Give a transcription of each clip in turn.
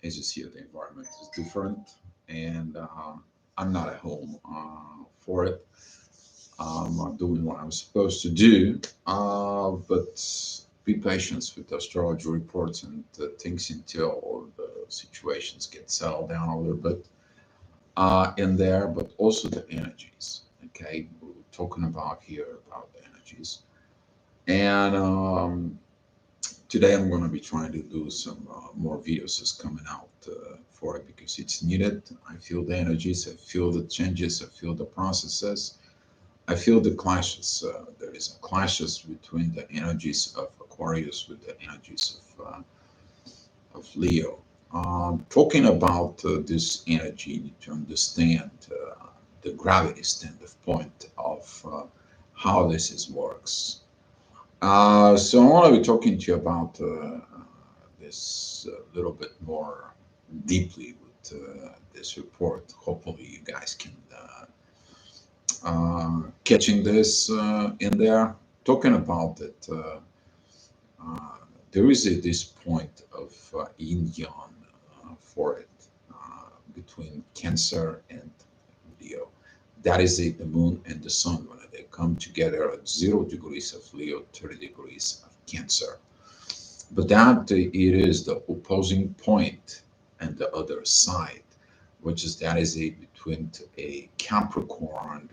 As you see, the environment is different, and I'm not at home for it. I'm doing what I'm supposed to do, but be patient with the astrology reports and things until the situations get settled down a little bit in there, but also the energies. Okay, we're talking about here about the energies, and today I'm going to be trying to do some more videos is coming out for it because it's needed. I feel the energies, I feel the changes, I feel the processes, I feel the clashes. There is a clashes between the energies of Aquarius with the energies of Leo. Talking about this energy, you need to understand the gravity standard point of how this is works. So I want to be talking to you about this a little bit more deeply with this report. Hopefully, you guys can catching this in there. Talking about it, there is this point of yin yang for it between Cancer and Leo. That is it, the moon and the sun when they come together at 0 degrees of Leo, 30 degrees of Cancer. But that it is the opposing point and the other side, which is that is a between a Capricorn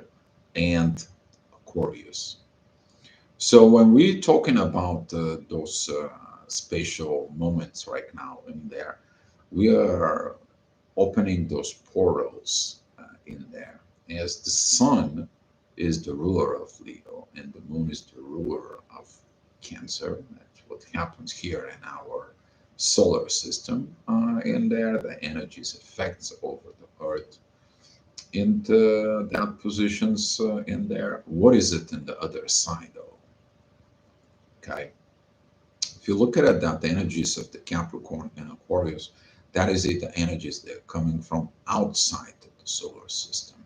and Aquarius. So when we're talking about those spatial moments right now in there, we are opening those portals in there. As the sun is the ruler of Leo and the moon is the ruler of Cancer. That's what happens here in our solar system. In there, the energies effects over the Earth in that positions in there. What is it in the other side, though? Okay, if you look at it, that the energies of the Capricorn and Aquarius, that is it, the energies that are coming from outside of the solar system.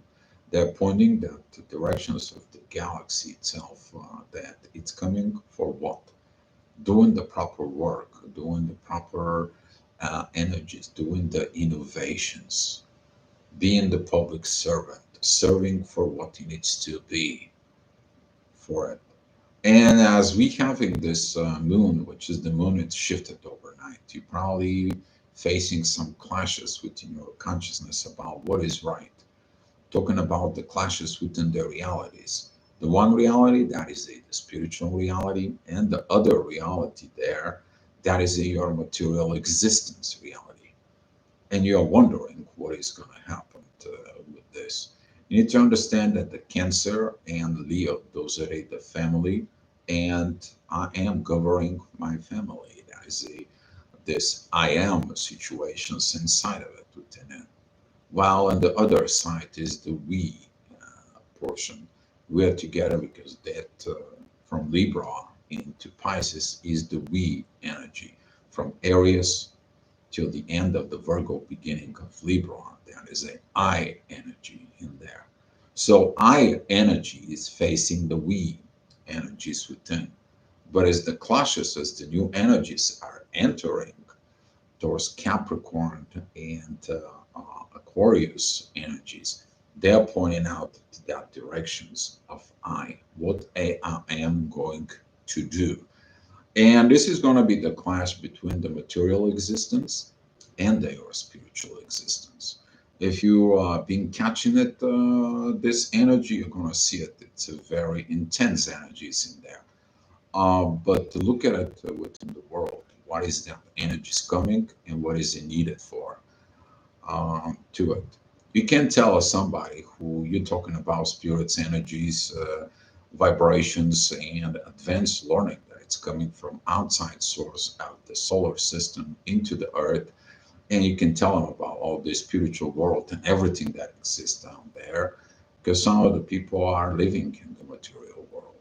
They're pointing that the directions of the galaxy itself, that it's coming for what? Doing the proper work, doing the proper energies, doing the innovations, being the public servant, serving for what it needs to be for it. And as we having this moon, which is the moon, it's shifted overnight. You're probably facing some clashes within your consciousness about what is right. Talking about the clashes within the realities. The one reality, that is the spiritual reality, and the other reality there, that is your material existence reality. And you're wondering what is going to happen with this. You need to understand that the Cancer and Leo, those are the family, and I am governing my family. That is this I am situations inside of it within it. While on the other side is the we portion. We are together because that from Libra into Pisces is the we energy. From Aries till the end of the Virgo, beginning of Libra, there is a I energy in there. So I energy is facing the we energies within. But as the clashes, as the new energies are entering towards Capricorn and Aquarius energies, they're pointing out that directions of I, what I am going to do. And this is going to be the clash between the material existence and your spiritual existence. If you been catching it, this energy, you're going to see it. It's a very intense energies in there. But to look at it within the world, what is that energy is coming and what is it needed for to it? You can tell somebody who you're talking about spirits, energies, vibrations, and advanced learning that it's coming from outside source out the solar system into the earth, and you can tell them about all the spiritual world and everything that exists down there, because some of the people are living in the material world.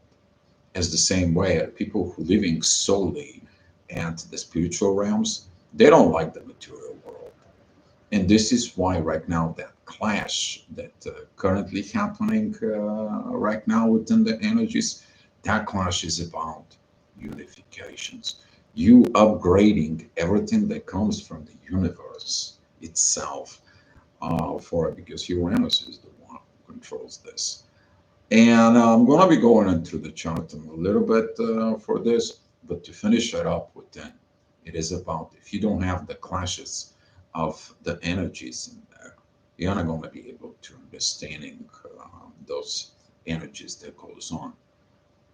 As the same way, people who living solely at the spiritual realms, they don't like the material world. And this is why right now that clash that currently happening right now within the energies, that clash is about unifications. You upgrading everything that comes from the universe itself for it, because Uranus is the one who controls this. And I'm going to be going into the chart a little bit for this, but to finish it up with then, it is about if you don't have the clashes of the energies in there, you're not going to be able to understanding those energies that goes on.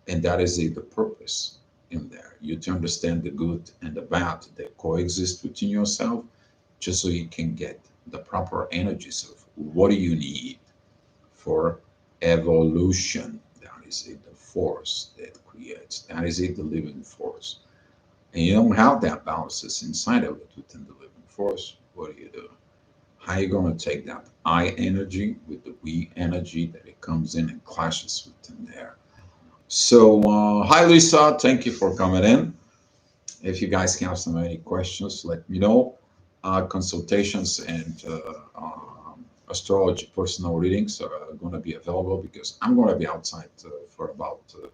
And that is the purpose in there. You to understand the good and the bad that coexist within yourself, just so you can get the proper energies of what do you need for evolution. That is it, the force that creates. That is it, the living force. And you don't have that balances inside of it within the living force. What do you do? How are you going to take that I energy with the we energy that it comes in and clashes within there? So, hi Lisa, thank you for coming in. If you guys have some any questions, let me know. Consultations and astrology personal readings are going to be available because I'm going to be outside for about a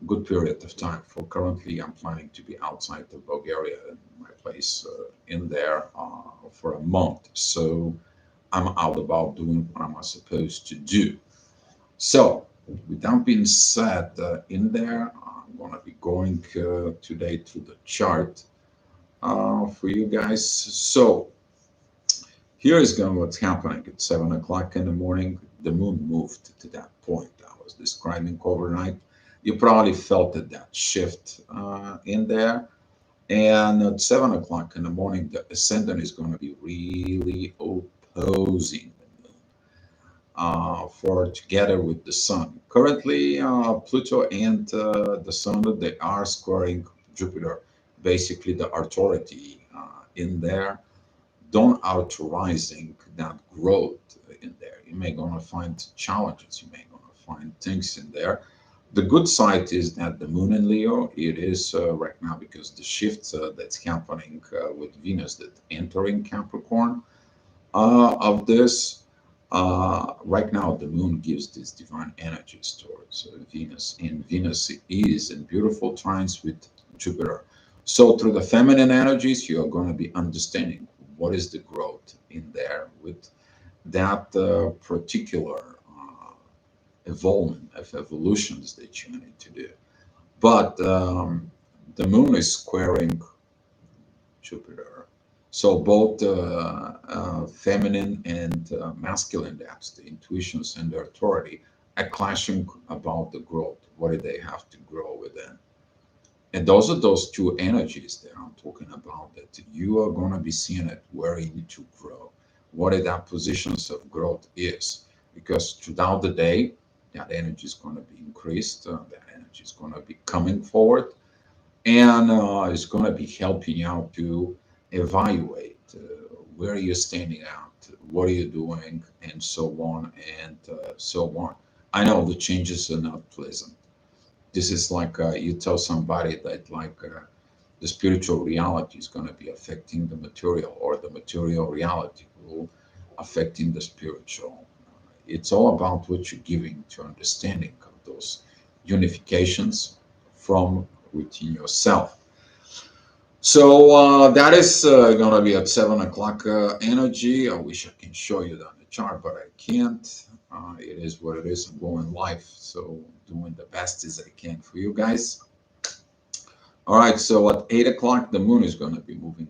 good period of time. For currently, I'm planning to be outside of Bulgaria, in my place in there for a month. So I'm out about doing what I'm supposed to do. So, with that being said, in there, I'm going to be going today through the chart for you guys. So, here is going what's happening at 7 o'clock in the morning. The moon moved to that point I was describing overnight. You probably felt that shift in there. And at 7 o'clock in the morning, the ascendant is going to be really opposing the moon for together with the sun. Currently, Pluto and the sun, they are squaring Jupiter, basically the authority in there, don't authorizing that growth in there. You may gonna find challenges, you may gonna find things in there. The good side is that the moon in Leo, it is right now because the shift that's happening with Venus that entering Capricorn of this. Right now, the moon gives these divine energies towards Venus, and Venus is in beautiful trines with Jupiter. So, through the feminine energies, you are going to be understanding what is the growth in there with that particular evolvement of evolutions that you need to do. But the moon is squaring Jupiter. So both feminine and masculine depths, the intuitions and the authority, are clashing about the growth. What do they have to grow within? And those are those two energies that I'm talking about that you are going to be seeing it where you need to grow. What are that positions of growth is? Because throughout the day, that energy is going to be increased. That energy is going to be coming forward, and it's going to be helping you out to evaluate where you're standing out, what are you doing, and so on and so on. I know the changes are not pleasant. This is like you tell somebody that like the spiritual reality is going to be affecting the material, or the material reality will affecting the spiritual. It's all about what you're giving to understanding of those unifications from within yourself. So that is going to be at 7 o'clock energy. I wish I can show you that on the chart, but I can't. It is what it is. I'm going live, so doing the best as I can for you guys. All right, so at 8 o'clock, the moon is going to be moving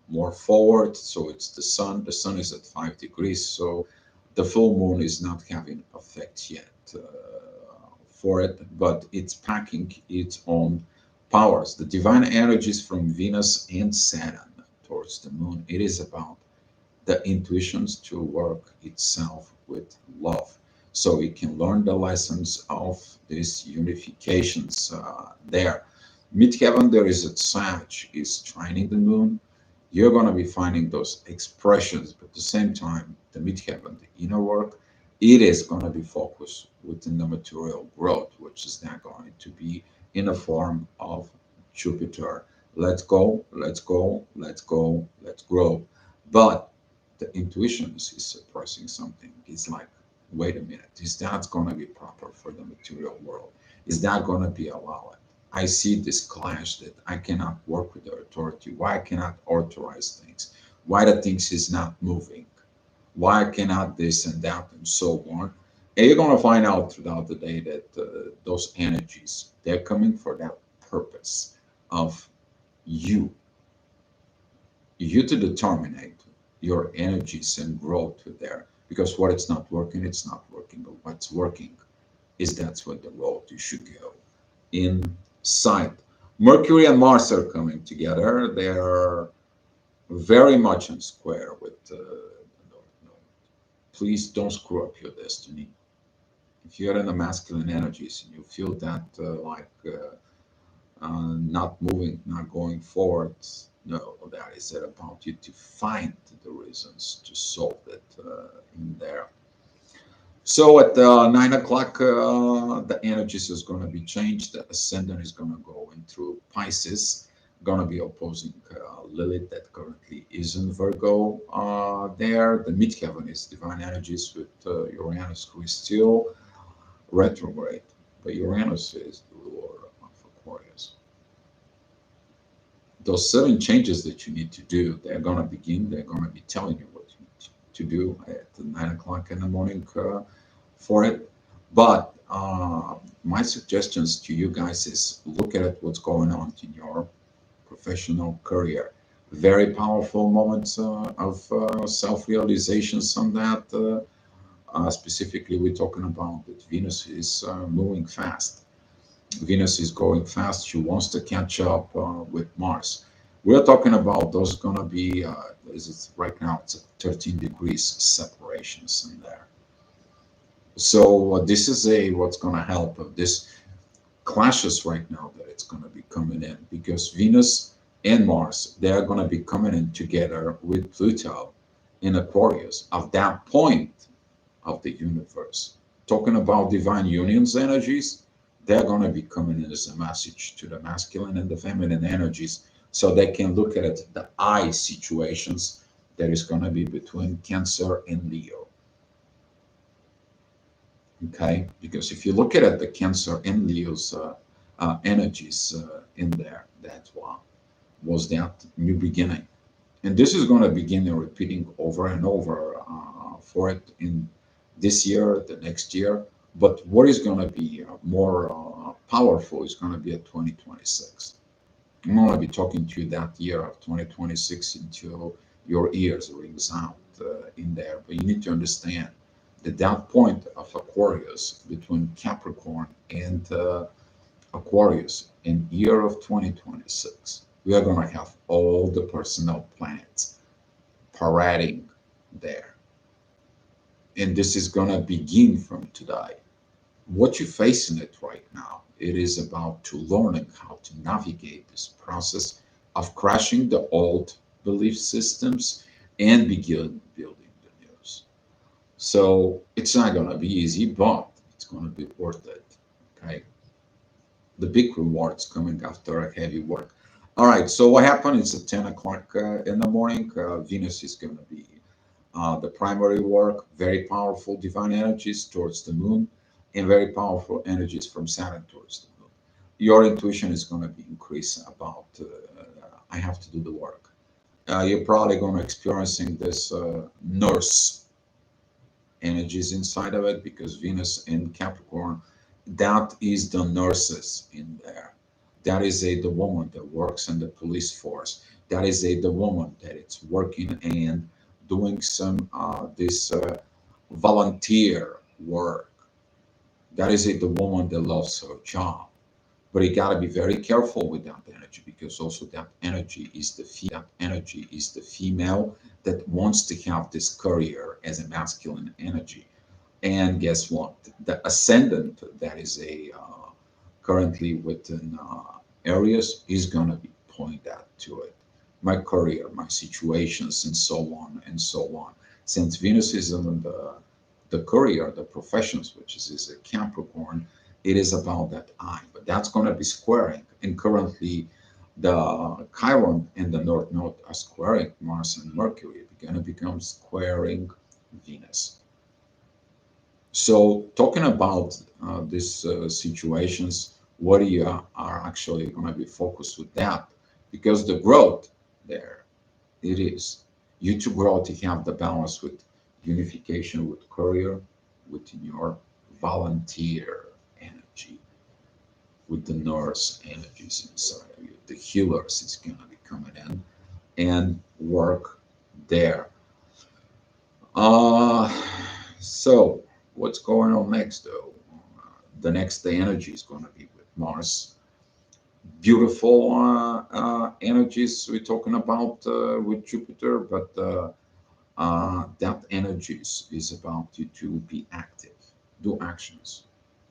more forward. So it's the sun. The sun is at 5 degrees. So the full moon is not having effect yet for it, but it's packing its own powers. The divine energies from Venus and Saturn towards the moon. It is about the intuitions to work itself with love. So we can learn the lessons of these unifications there. Midheaven, there is a Sag is trining the moon. You're going to be finding those expressions, but at the same time, the midheaven, the inner work, it is going to be focused within the material growth, which is now going to be in the form of Jupiter. Let's go, let's go, let's go, let's grow. But the intuition is suppressing something. It's like, wait a minute, is that going to be proper for the material world? Is that going to be allowed? I see this clash that I cannot work with the authority. Why I cannot authorize things? Why the things is not moving? Why I cannot this and that and so on? And you're going to find out throughout the day that those energies, they're coming for that purpose of you, you to determine your energies and growth there. Because what it's not working, it's not working. But what's working is that's what the road you should go inside. Mercury and Mars are coming together. They're very much in square with North Node. Please don't screw up your destiny. If you're in the masculine energies and you feel that not moving, not going forward, no, that is it about you to find the reasons to solve it in there. So at 9 o'clock, the energies is going to be changed. The ascendant is going to go into Pisces, going to be opposing Lilith that currently is in Virgo there. The midheaven is divine energies with Uranus, who is still retrograde, but Uranus is the ruler of Aquarius. Those certain changes that you need to do, they're going to begin, they're going to be telling you what you need to do at 9 o'clock in the morning for it. But my suggestions to you guys is look at what's going on in your professional career. Very powerful moments of self-realizations on that. Specifically, we're talking about that Venus is moving fast. Venus is going fast. She wants to catch up with Mars. We're talking about those going to be, right now, it's 13 degrees separations in there. So this is what's going to help. This clashes right now that it's going to be coming in because Venus and Mars, they're going to be coming in together with Pluto in Aquarius of that point of the universe. Talking about divine unions energies, they're going to be coming in as a message to the masculine and the feminine energies so they can look at it, the I situations that is going to be between Cancer and Leo. Okay, because if you look at it, the Cancer and Leo's energies in there, that's what was that new beginning. And this is going to begin repeating over and over for it in this year, the next year. But what is going to be more powerful is going to be at 2026. I'm going to be talking to you that year of 2026 until your ears rings out in there. But you need to understand that that point of Aquarius between Capricorn and Aquarius in year of 2026, we are going to have all the personal planets parading there. And this is going to begin from today. What you're facing it right now, it is about to learning how to navigate this process of crashing the old belief systems and begin building the news. So it's not going to be easy, but it's going to be worth it. Okay. The big rewards coming after a heavy work. All right. So what happened is at 10 o'clock in the morning, Venus is going to be the primary work, very powerful divine energies towards the moon, and very powerful energies from Saturn towards the moon. Your intuition is going to be increased about, I have to do the work. You're probably going to experiencing this nurse energies inside of it because Venus in Capricorn, that is the nurses in there. That is the woman that works in the police force. That is the woman that it's working and doing some this volunteer work. That is the woman that loves her job. But you got to be very careful with that energy because also that energy is the female that wants to have this career as a masculine energy. And guess what? The ascendant that is currently within Aries is going to be pointing that to it. My career, my situations, and so on and so on. Since Venus is in the career, the professions, which is a Capricorn, it is about that I. But that's going to be squaring. And currently, the Chiron and the North Node are squaring Mars and Mercury. It's going to become squaring Venus. So talking about these situations, what you are actually going to be focused with that, because the growth there, it is you to grow to have the balance with unification with courier, within your volunteer energy, with the nurse energies inside of you, the healers is going to be coming in and work there. uh so what's going on next though? The next the energy is going to be with Mars. Beautiful energies we're talking about with Jupiter, but that energies is about you to be active, do actions.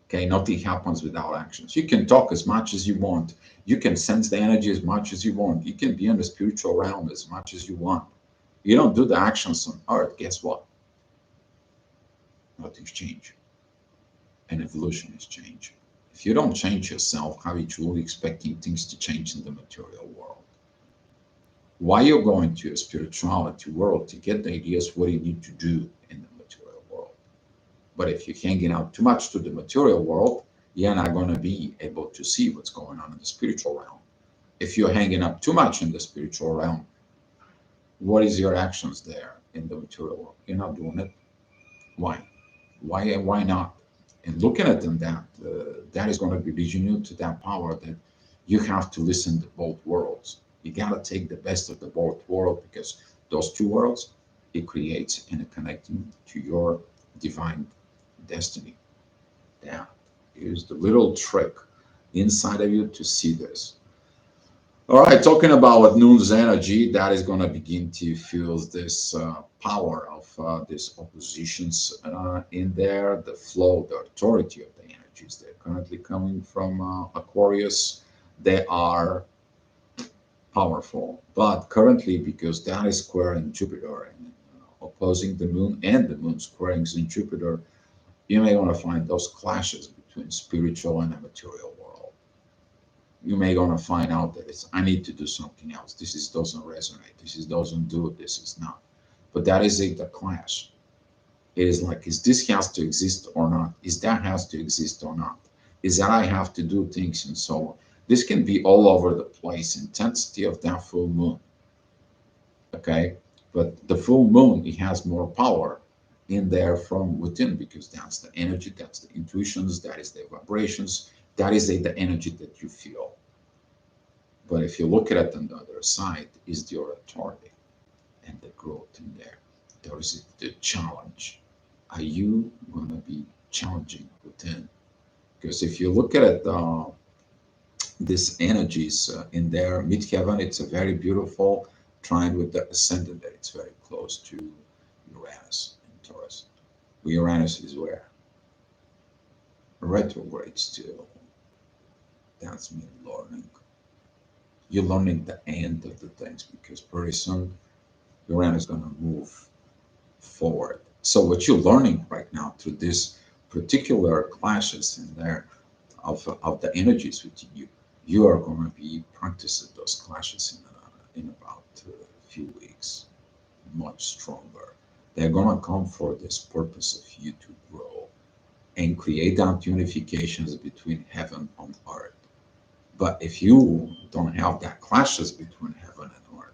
Okay, nothing happens without actions. You can talk as much as you want. You can sense the energy as much as you want. You can be in the spiritual realm as much as you want. You don't do the actions on Earth, guess what? Nothing's changed. And evolution is changing. If you don't change yourself, how are you truly expecting things to change in the material world? Why you're going to a spirituality world to get the ideas what you need to do in the material world. But if you're hanging out too much to the material world, you're not going to be able to see what's going on in the spiritual realm. If you're hanging up too much in the spiritual realm, what is your actions there in the material world? You're not doing it. Why? Why not? And looking at them, that is going to be leading you to that power that you have to listen to both worlds. You got to take the best of the both world, because those two worlds, it creates and it connecting to your divine destiny. That is the little trick inside of you to see this. All right, talking about Noon's energy, that is going to begin to feel this power of these oppositions in there, the flow, the authority of the energies. They're currently coming from Aquarius. They are powerful, but currently, because that is squaring Jupiter and opposing the Moon, and the Moon squaring in Jupiter, you may want to find those clashes between spiritual and the material world. You may gonna find out that it's I need to do something else. This is doesn't resonate. This is doesn't do it. This is not. But that is the clash. It is like, is this has to exist or not? Is that has to exist or not? Is that I have to do things and so on? This can be all over the place. Intensity of that full moon. Okay, but the full moon, it has more power in there from within, because that's the energy, that's the intuitions, that is the vibrations, that is the energy that you feel. But if you look at it on the other side, is your authority and the growth in there. There is the challenge. Are you going to be challenging within? Because if you look at it, these energies in there, mid-heaven, it's a very beautiful trine with the ascendant that it's very close to Uranus and Taurus. Uranus is where? Retrograde still. That's me learning. You're learning the end of the things, because pretty soon Uranus is going to move forward. So what you're learning right now through this particular clashes in there of the energies within you, you are going to be practicing those clashes in about a few weeks, much stronger. They're going to come for this purpose of you to grow and create that unifications between heaven and earth. But if you don't have that clashes between heaven and earth,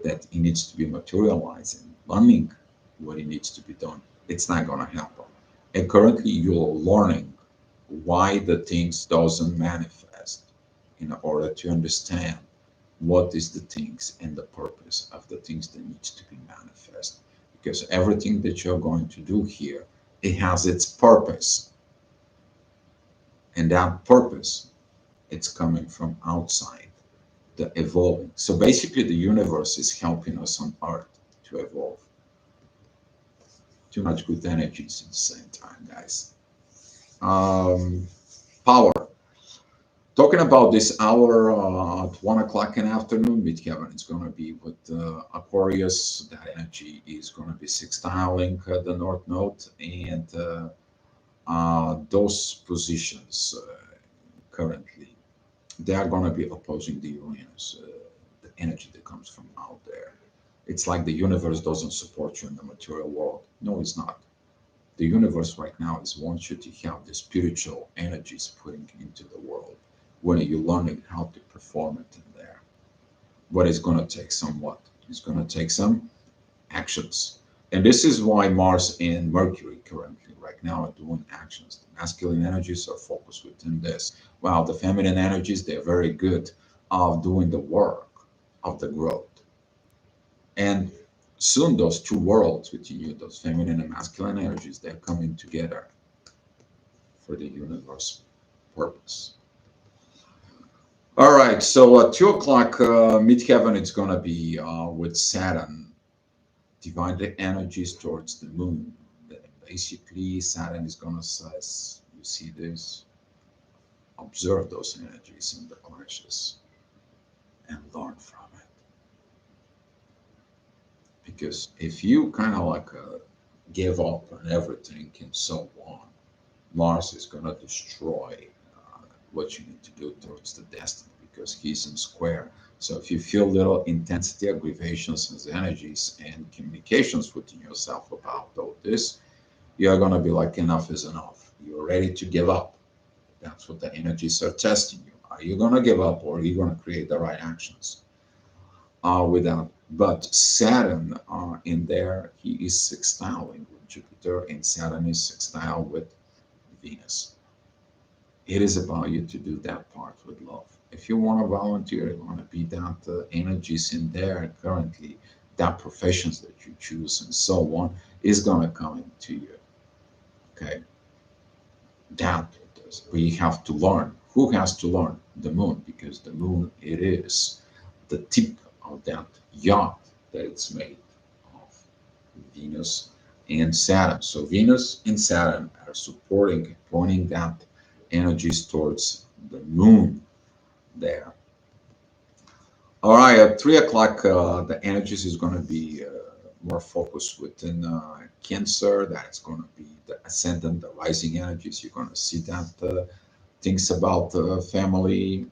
that it needs to be materialized and learning what it needs to be done, it's not going to happen. And currently you're learning why the things doesn't manifest, in order to understand what is the things and the purpose of the things that needs to be manifest. Because everything that you're going to do here, it has its purpose. And that purpose, it's coming from outside, the evolving. So basically the universe is helping us on earth to evolve. Too much good energies at the same time, guys. Power. Talking about this hour at 1 o'clock in the afternoon, mid-heaven is going to be with Aquarius. That energy is going to be sextiling the North Node, and those positions currently, they are going to be opposing the Uranus, the energy that comes from out there. It's like the universe doesn't support you in the material world. No, it's not. The universe right now is wants you to have the spiritual energies putting into the world. when you're learning how to perform it in there. But it's going to take some what? It's going to take some actions. And this is why Mars and Mercury currently, right now, are doing actions. The masculine energies are focused within this, while the feminine energies, they're very good of doing the work of the growth. And soon, those two worlds within you, those feminine and masculine energies, they're coming together for the universe purpose. All right, so 2 o'clock midheaven, it's going to be with Saturn, divine energies towards the moon. Basically, Saturn is going to say, you see this, observe those energies in the clashes and learn from it. Because if you kind of like give up on everything and so on, Mars is going to destroy what you need to do towards the destiny because he's in square. So if you feel little intensity, aggravations, and energies and communications within yourself about all this, you're going to be like, enough is enough. You're ready to give up. That's what the energies are testing you. Are you going to give up or are you going to create the right actions without? But Saturn in there, he is sextiling with Jupiter, and Saturn is sextile with Venus. It is about you to do that part with love. If you want to volunteer, you want to be that energies in there currently, that professions that you choose and so on is going to come into you. Okay, that we have to learn. Who has to learn? The moon, because the moon, it is the tip of that yacht that it's made of Venus and Saturn. So Venus and Saturn are supporting, pointing that energies towards the moon there. All right, at 3 o'clock, the energies is going to be more focused within Cancer. That's going to be the ascendant, the rising energies. You're going to see that things about family,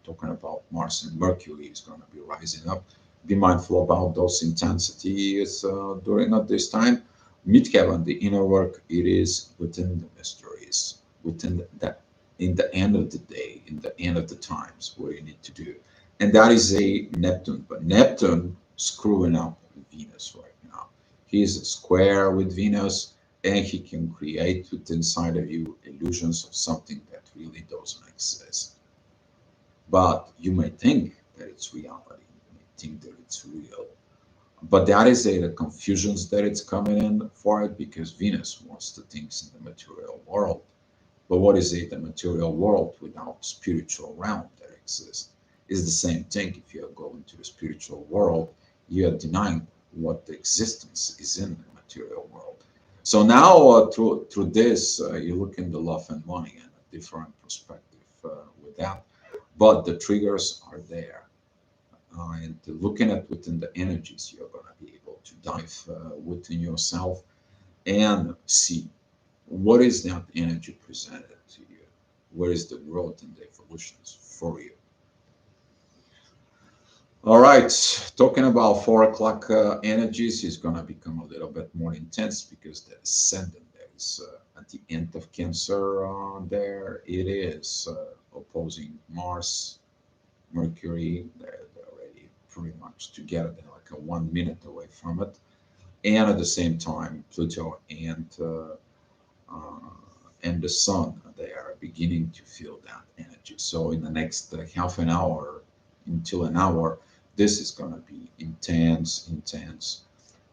talking about Mars and Mercury is going to be rising up. Be mindful about those intensities during this time. Midheaven, the inner work, it is within the mysteries, within that, in the end of the day, in the end of the times, what you need to do. And that is a Neptune, but Neptune screwing up Venus right now. He's square with Venus, and he can create within inside of you illusions of something that really doesn't exist. But you may think that it's reality. You may think that it's real. But that is the confusions that it's coming in for it because Venus wants the things in the material world. But what is it, the material world without spiritual realm that exists? Is the same thing. If you are going to the spiritual world, you are denying what the existence is in the material world. So now through this, you look into love and money and a different perspective with that. But the triggers are there. And looking at within the energies, you're going to be able to dive within yourself and see what is that energy presented to you? What is the growth and the evolutions for you? All right, talking about 4 o'clock energies is going to become a little bit more intense because the ascendant there is at the end of Cancer. There it is opposing Mars, Mercury. They're already pretty much together. They're like a 1 minute away from it, and at the same time, Pluto and the Sun, they are beginning to feel that energy. So in the next half an hour until an hour, this is going to be intense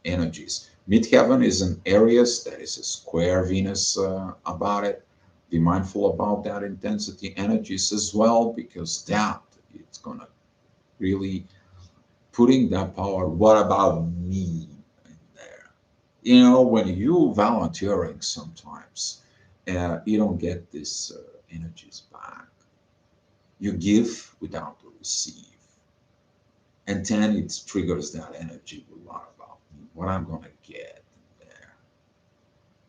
energies. Midheaven is an Aries that is a square Venus about it. Be mindful about that intensity energies as well, because that it's going to really putting that power. What about me in there? You know, when you volunteering sometimes, you don't get this energies back. You give without to receive. And then it triggers that energy a lot about me, what I'm going to get there.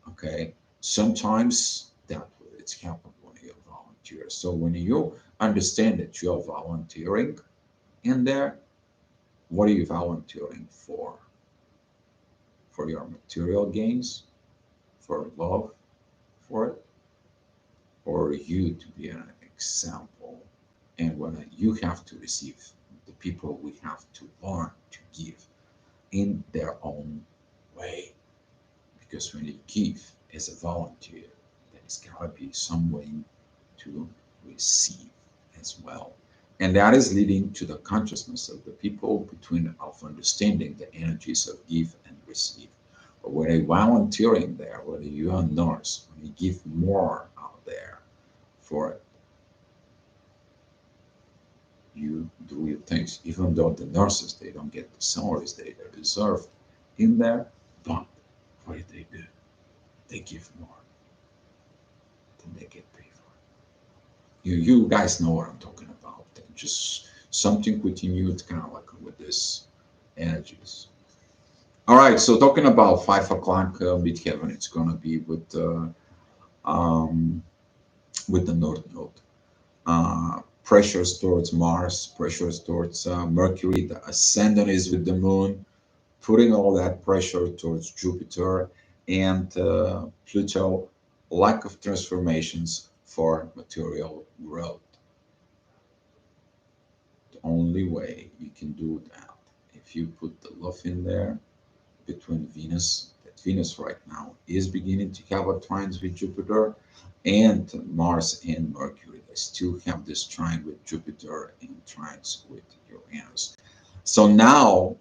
Okay. Sometimes that it's happened when you volunteer. So when you understand that you're volunteering in there, what are you volunteering for? For your material gains, for love for it, or you to be an example. And when you have to receive, the people we have to learn to give in their own way. Because when you give as a volunteer, there's gotta be some way to receive as well. And that is leading to the consciousness of the people between of understanding the energies of give and receive. But when you're volunteering there, whether you're a nurse, when you give more out there for it, you do your things, even though the nurses they don't get the salaries they deserve in there, but what do? They give more than they get paid for. You guys know what I'm talking about. Just something within you, it's kind of like with this energies. All right, so talking about 5 o'clock midheaven, it's gonna be um, with the North Node. Pressures towards Mars, pressures towards Mercury. The ascendant is with the Moon, putting all that pressure towards Jupiter and Pluto. Lack of transformations for material growth. The only way you can do that if you put the love in there between Venus, that Venus right now is beginning to have a trine with Jupiter, and Mars and Mercury. They still have this trine with Jupiter and trines with Uranus. So now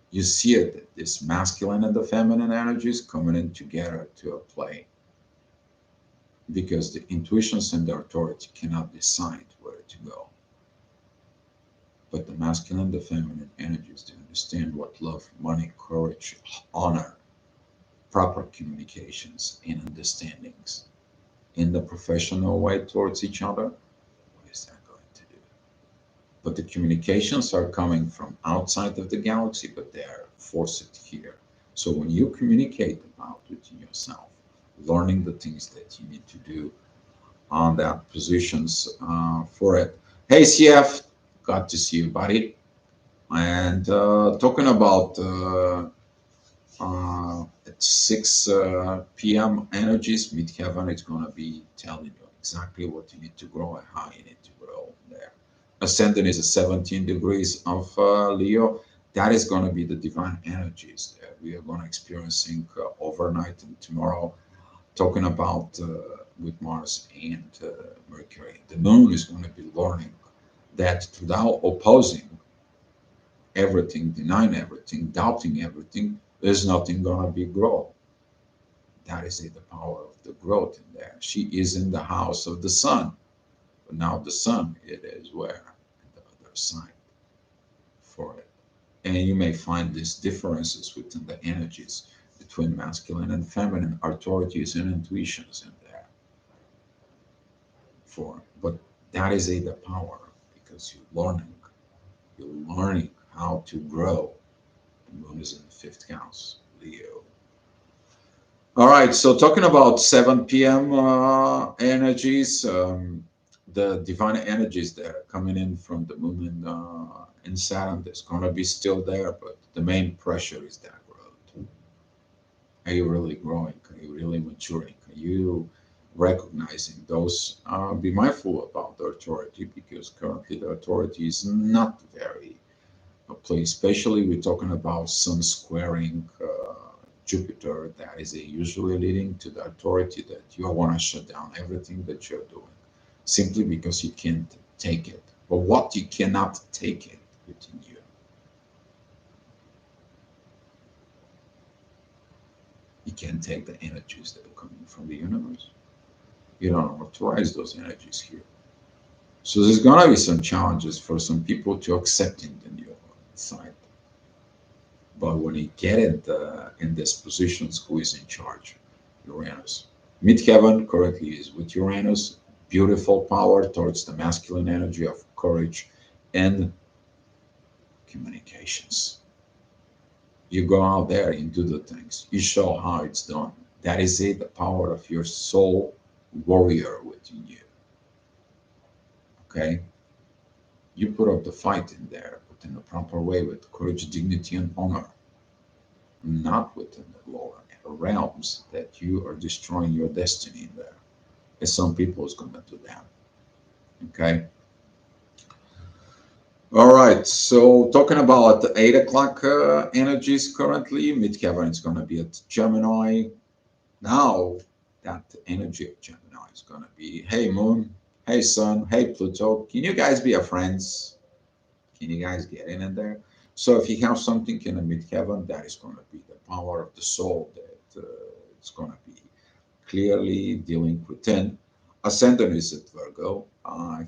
you see it, that this masculine and the feminine energies coming in together to a play, because the intuitions and the authority cannot decide where to go. But the masculine and the feminine energies, they understand what love, money, courage, honor, proper communications, and understandings in the professional way towards each other. What is that going to do? But the communications are coming from outside of the galaxy, but they are forced here. So when you communicate about within yourself, learning the things that you need to do on that positions for it. Hey, CF, glad to see you, buddy. And talking about at 6 p.m. energies, midheaven, it's going to be telling you exactly what you need to grow and how you need to grow there. Ascendant is a 17 degrees of Leo. That is going to be the divine energies that we are going to experiencing overnight and tomorrow. Talking about with Mars and Mercury. The moon is going to be learning that without opposing everything, denying everything, doubting everything, there's nothing going to be growth. That is the power of the growth in there. She is in the house of the sun, but now the sun, it is where? The other side for it. And you may find these differences within the energies between masculine and feminine authorities and intuitions in there for, but that is the power, because you're learning how to grow. The moon is in the 5th house, Leo. All right, so talking about 7 p.m. Energies, the divine energies that are coming in from the moon and Saturn, there's going to be still there, but the main pressure is that growth. Are you really growing? Are you really maturing? Are you recognizing those? Be mindful about the authority, because currently the authority is not very pleased. Especially we're talking about Sun squaring Jupiter. That is usually leading to the authority that you want to shut down everything that you're doing, simply because you can't take it. But what you cannot take it within you. You can't take the energies that are coming from the universe. You don't authorize those energies here. So there's gonna be some challenges for some people to accepting the new side. But when you get in these positions, who is in charge? Uranus. Midheaven currently is with Uranus. Beautiful power towards the masculine energy of courage and communications. You go out there and do the things. You show how it's done. That is the power of your soul warrior within you. Okay? You put up the fight in there, but in a proper way with courage, dignity, and honor. Not within the lower realms that you are destroying your destiny in there. And some people is going to do that. Okay. All right. So talking about the 8 o'clock energies currently, midheaven is going to be at Gemini. Now that energy of Gemini is going to be, hey Moon, hey Sun, hey Pluto. Can you guys be our friends? Can you guys get in there? So if you have something in the midheaven, that is going to be the power of the soul that it's going to be clearly dealing within. Ascendant is at Virgo,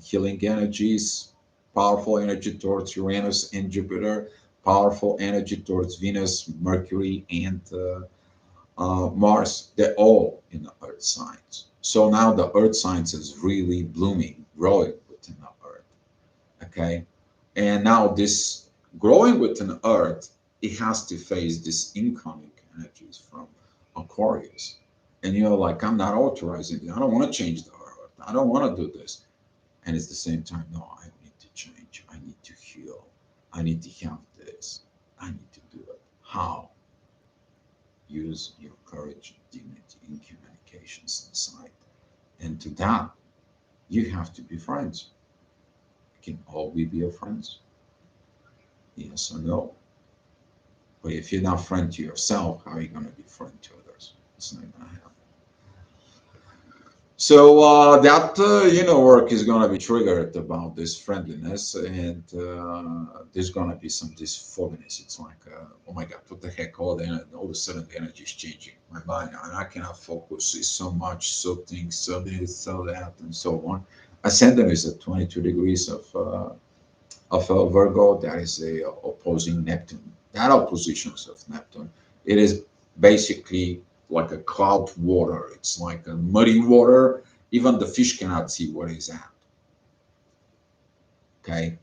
healing energies, powerful energy towards Uranus and Jupiter, powerful energy towards Venus, Mercury, and Mars. They're all in the Earth signs. So now the Earth signs is really blooming, growing within the Earth. Okay, and now this growing within Earth, it has to face this incoming energies from Aquarius. And you're like, I'm not authorizing it. I don't want to change the Earth. I don't want to do this. And it's the same time, no, I need to change. I need to heal. I need to have this. I need to do it. How? Use your courage, dignity in communications inside. And to that, you have to be friends. Can all we be your friends? Yes or no? But if you're not friend to yourself, how are you going to be friend to others? It's not going to happen. So that work is going to be triggered about this friendliness, and there's going to be some this fogginess. It's like, oh my God, what the heck? All of a sudden the energy is changing. My mind, and I cannot focus. It's so much, so things, so this, so that, and so on. Ascendant is at 22 degrees of Virgo. That is a opposing Neptune. That oppositions of Neptune, it is basically like a cloud water. It's like a muddy water. Even the fish cannot see what is at. Okay.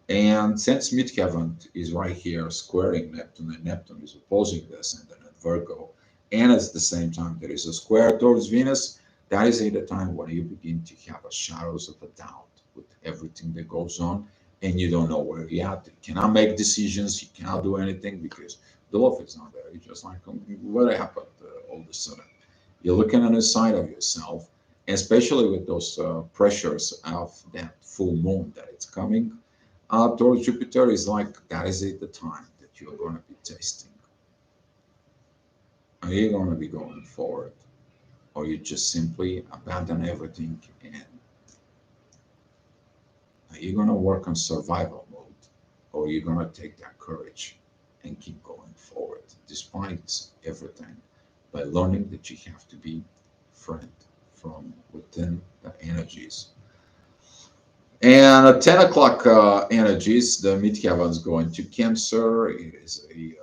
And since midheaven is right here squaring Neptune, and Neptune is opposing the ascendant at Virgo, and at the same time there is a square towards Venus, that is at the time when you begin to have a shadows of a doubt with everything that goes on, and you don't know where you're at. You cannot make decisions, you cannot do anything because the love is not there. You're just like, what happened all of a sudden? You're looking on the side of yourself, especially with those pressures of that full moon that it's coming towards Jupiter is like that is it the time that you're going to be tasting. Are you going to be going forward, or you just simply abandon everything? And are you going to work on survival mode, or are you going to take that courage and keep going forward despite everything by learning that you have to be friend from within the energies. And at 10 o'clock energies, the midheaven is going to Cancer. It is a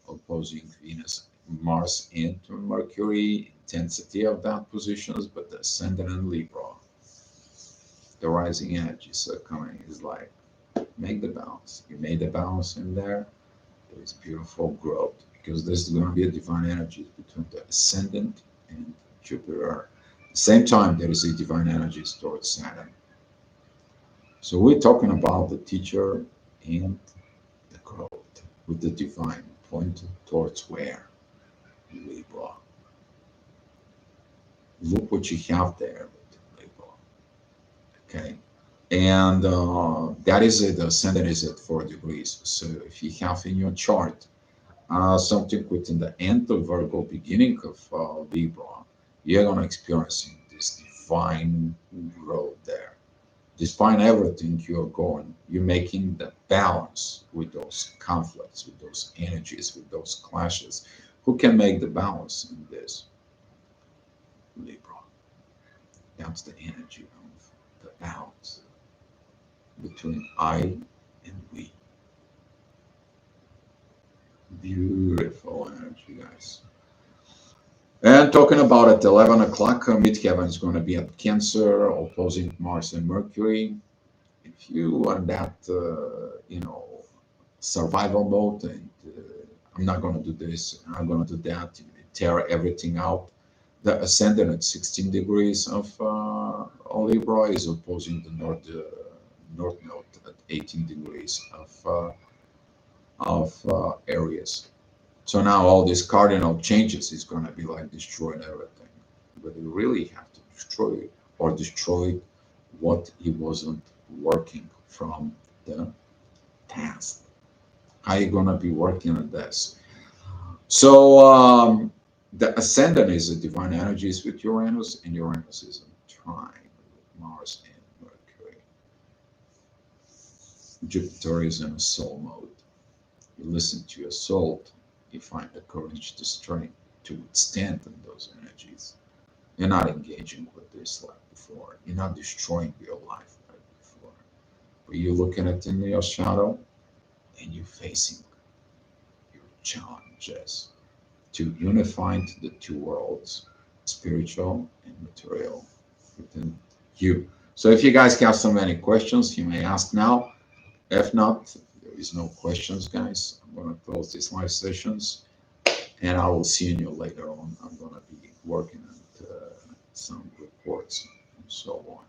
opposing Venus, Mars, and Mercury. Intensity of that positions, but the ascendant in Libra, the rising energies are coming. Is like make the balance. You made the balance in there. There is beautiful growth because there's going to be a divine energy between the ascendant and Jupiter. At the same time, there is a divine energy towards Saturn. So we're talking about the teacher and the growth with the divine pointed towards where? Libra. Look what you have there with Libra. Okay. And that is it. The ascendant is at 4 degrees. So if you have in your chart something within the end of Virgo, beginning of Libra, you're going to experience this divine growth there. Despite everything you're making the balance with those conflicts, with those energies, with those clashes. Who can make the balance in this? Libra. That's the energy of the balance between I and we. Beautiful energy, guys. And talking about at 11 o'clock, midheaven is going to be at Cancer, opposing Mars and Mercury. If you are that, survival mode, and I'm not going to do this, I'm going to do that, tear everything out. The ascendant at 16 degrees of Libra is opposing the north node at 18 degrees of Aries. So now all these cardinal changes is going to be like destroying everything. But you really have to destroy it or destroy what he wasn't working from the past. How you gonna be working on this? So the ascendant is the divine energies with Uranus, and Uranus is in trine with Mars and Mercury. Jupiter is in a soul mode. You listen to your soul, you find the courage, the strength to withstand those energies. You're not engaging with this like before. You're not destroying your life like before. But you're looking at in your shadow and you're facing your challenges to unify the two worlds, spiritual and material, within you. So if you guys have so many questions, you may ask now. If not, there is no questions, guys. I'm going to close these live sessions, and I will see you later on. I'm going to be working on some reports and so on.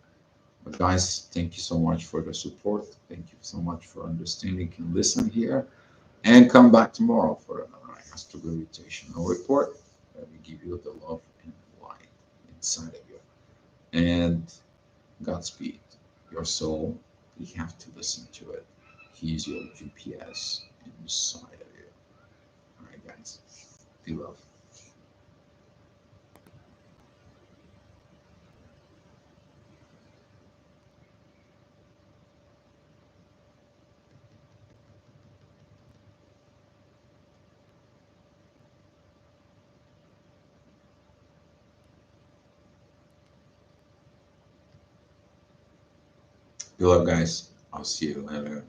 But guys, thank you so much for the support. Thank you so much for understanding and listening here. And come back tomorrow for another astrogravitational report that will give you the love and light inside of you. And Godspeed. Your soul, you have to listen to it. He's your GPS inside of you. All right, guys. Be love. Be love, guys. I'll see you later.